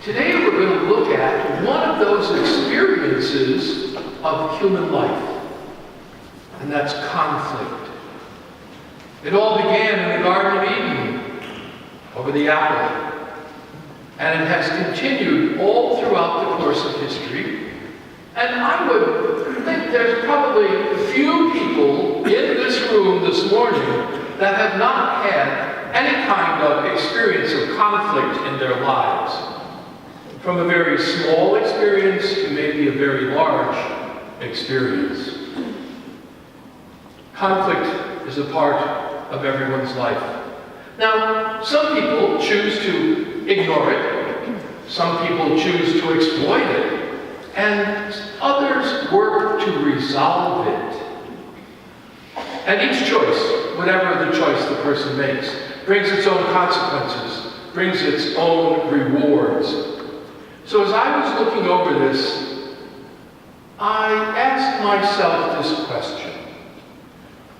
Today we're going to look at one of those experiences of human life, and that's conflict. It all began in the Garden of Eden, over the apple, and it has continued all throughout the course of history. And I would think there's probably few people in this room this morning that have not had any kind of experience of conflict in their lives. From a very small experience to maybe a very large experience. Conflict is a part of everyone's life. Now, some people choose to ignore it. Some people choose to exploit it. And others work to resolve it. And each choice, whatever the choice the person makes, brings its own consequences, brings its own rewards. So as I was looking over this, I asked myself this question.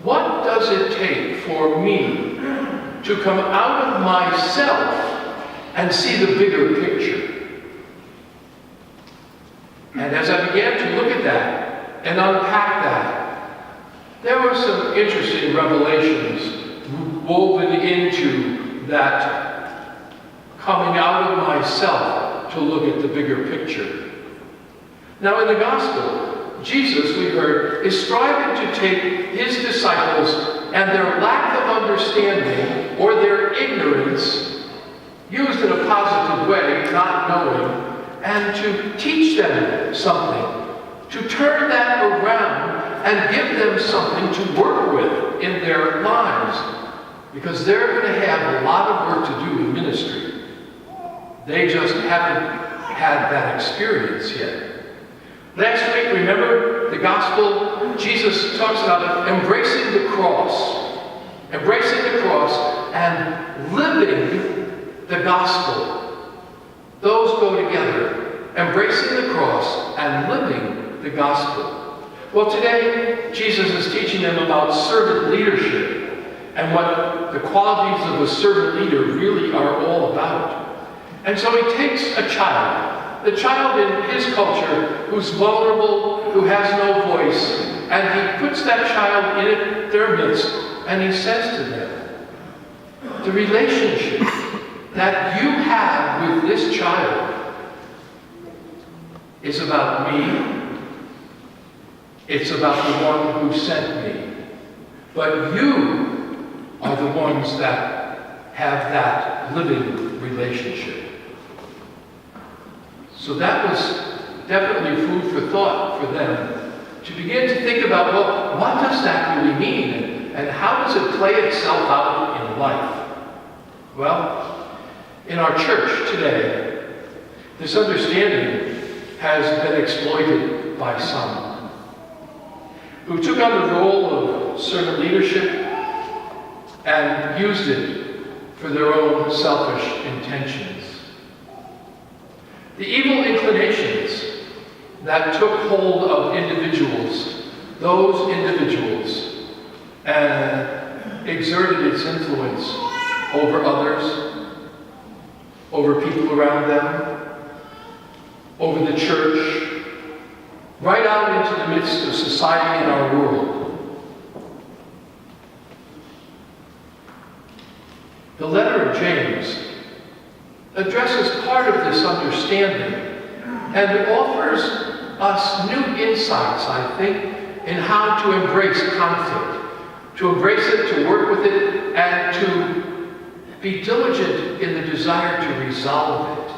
What does it take for me to come out of myself and see the bigger picture? And as I began to look at that and unpack that, there were some interesting revelations woven into that coming out of myself to look at the bigger picture. Now in the gospel, Jesus, we heard, is striving to take his disciples and their lack of understanding or their ignorance, used in a positive way, not knowing, and to teach them something, to turn that around and give them something to work with in their lives, because they're going to have a lot of work to do in ministry. They just haven't had that experience yet. Last week, remember the gospel, Jesus talks about embracing the cross and living the gospel. Those go together, embracing the cross and living the gospel. Well, today, Jesus is teaching them about servant leadership and what the qualities of a servant leader really are all about. And so he takes a child, the child in his culture who's vulnerable, who has no voice, and he puts that child in their midst, and he says to them, the relationship that you have with this child is about me. It's about the one who sent me. But you are the ones that have that living relationship. So that was definitely food for thought for them to begin to think about, well, what does that really mean? And how does it play itself out in life? Well, in our church today, this understanding has been exploited by some who took on the role of servant leadership and used it for their own selfish intentions. The evil inclinations that took hold of individuals, those individuals, and exerted its influence over others, over people around them, over the church, right out into the midst of society and our world. The letter of James addresses part of this understanding and offers us new insights, I think, in how to embrace conflict, to embrace it, to work with it, and to be diligent in the desire to resolve it.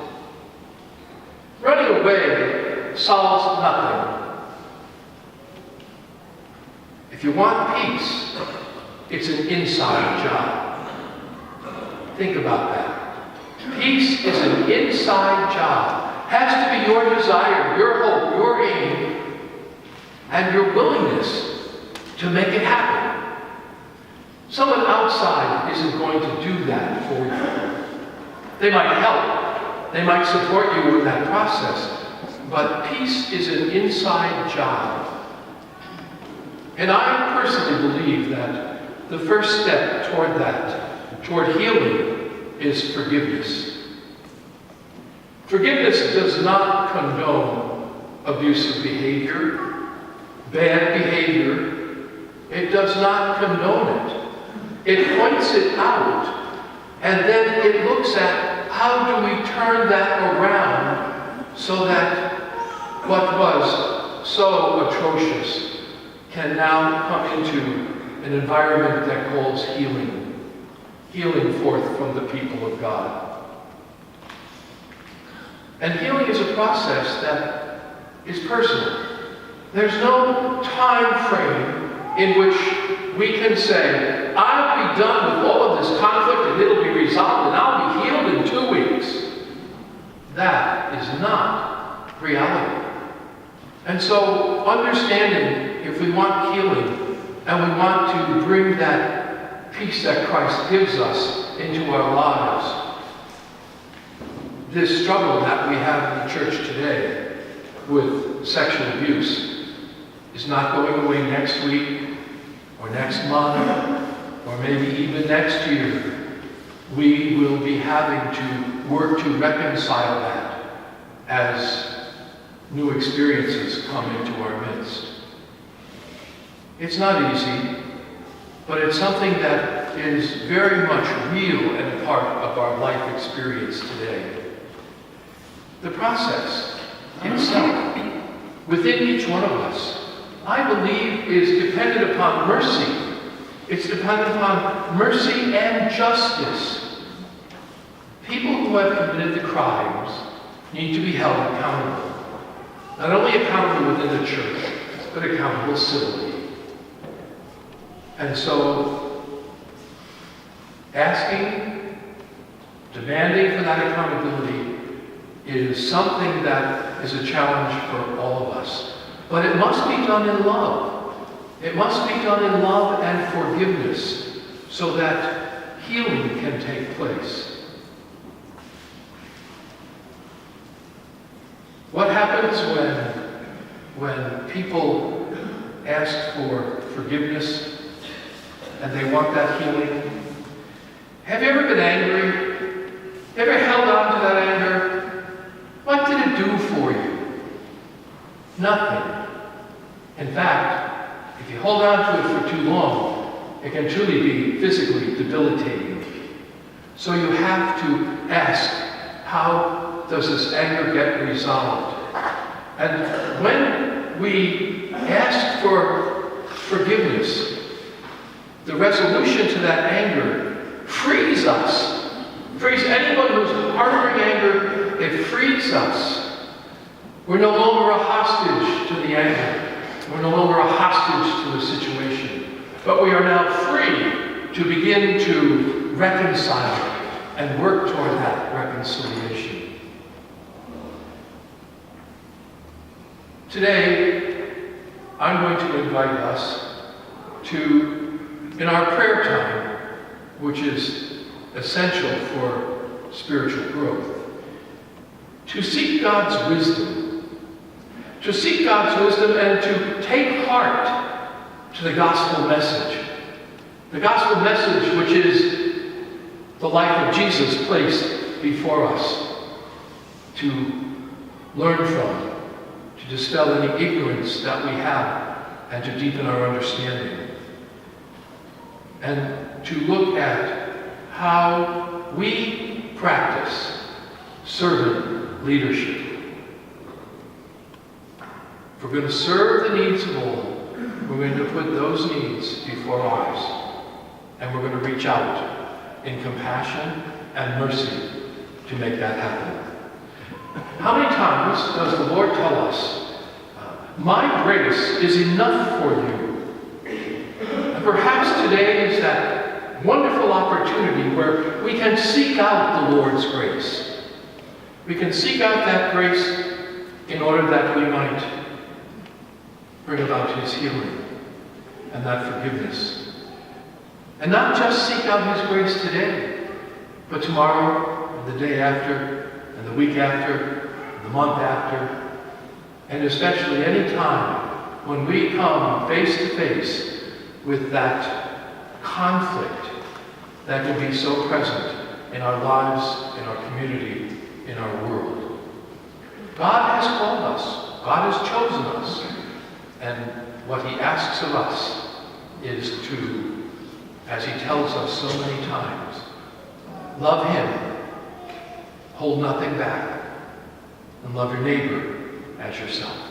Running away solves nothing. If you want peace, it's an inside job. Think about that. Peace is an inside job. Has to be your desire, your hope, your aim, and your willingness to make it happen. Someone outside isn't going to do that for you. They might help. They might support you in that process. But peace is an inside job. And I personally believe that the first step toward that, toward healing, is forgiveness. Forgiveness does not condone abusive behavior, bad behavior. It does not condone it. It points it out, and then it looks at how do we turn that around so that what was so atrocious can now come into an environment that calls healing forth from the people of God. And healing is a process that is personal. There's no time frame in which we can say, I'll be done with all of this conflict and it'll be resolved and I'll be healed in 2 weeks. That is not reality. And so understanding if we want healing and we want to bring that peace that Christ gives us into our lives, this struggle that we have in the church today with sexual abuse is not going away next week or next month or maybe even next year. We will be having to work to reconcile that as new experiences come into our midst. It's not easy, but it's something that is very much real and a part of our life experience today. The process itself, within each one of us, I believe is dependent upon mercy. It's dependent upon mercy and justice. People who have committed the crimes need to be held accountable. Not only accountable within the church, but accountable civilly. And so, asking, demanding for that accountability is something that is a challenge for all of us. But it must be done in love. It must be done in love and forgiveness so that healing can take place. What happens when people ask for forgiveness and they want that healing? Have you ever been angry? Ever held on to that anger? What did it do for you? Nothing. In fact, if you hold on to it for too long, it can truly be physically debilitating. So you have to ask, how does this anger get resolved? And when we ask for forgiveness, the resolution to that anger frees us. Frees anyone who's harboring anger. It frees us. We're no longer a hostage to the anger. We're no longer a hostage to the situation. But we are now free to begin to reconcile and work toward that reconciliation. Today, I'm going to invite us to, in our prayer time, which is essential for spiritual growth, to seek God's wisdom. To seek God's wisdom and to take heart to the gospel message. The gospel message which is the life of Jesus placed before us to learn from, to dispel any ignorance that we have, and to deepen our understanding. And to look at how we practice servant leadership. If we're going to serve the needs of all, we're going to put those needs before ours. And we're going to reach out in compassion and mercy to make that happen. How many times does the Lord tell us, my grace is enough for you? And perhaps today is that wonderful opportunity where we can seek out the Lord's grace. We can seek out that grace in order that we might bring about His healing and that forgiveness. And not just seek out His grace today, but tomorrow, and the day after, and the week after, and the month after, and especially any time when we come face to face with that conflict that can be so present in our lives, in our community, in our world. God has called us. God has chosen us. And what he asks of us is to, as he tells us so many times, love him, hold nothing back, and love your neighbor as yourself.